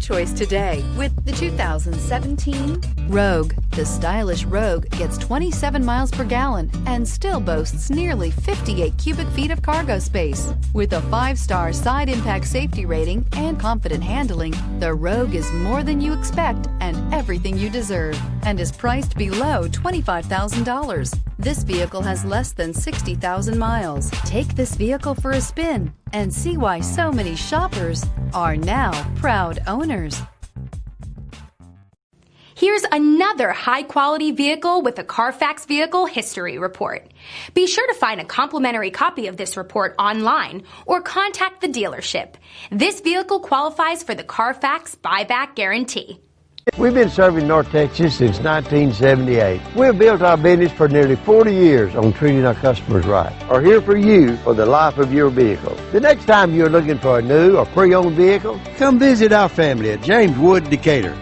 Choice today with the 2017 Rogue. The stylish Rogue gets 27 miles per gallon and still boasts nearly 58 cubic feet of cargo space. With a 5-star side impact safety rating and confident handling, the Rogue is more than you expect and everything you deserve, and is priced below $25,000. This vehicle has less than 60,000 miles. Take this vehicle for a spin and see why so many shoppers are now proud owners. Here's another high-quality vehicle with a Carfax Vehicle History Report. Be sure to find a complimentary copy of this report online or contact the dealership. This vehicle qualifies for the Carfax Buyback Guarantee. We've been serving North Texas since 1978. We've built our business for nearly 40 years on treating our customers right. We're here for you for the life of your vehicle. The next time you're looking for a new or pre-owned vehicle, come visit our family at James Wood, Decatur.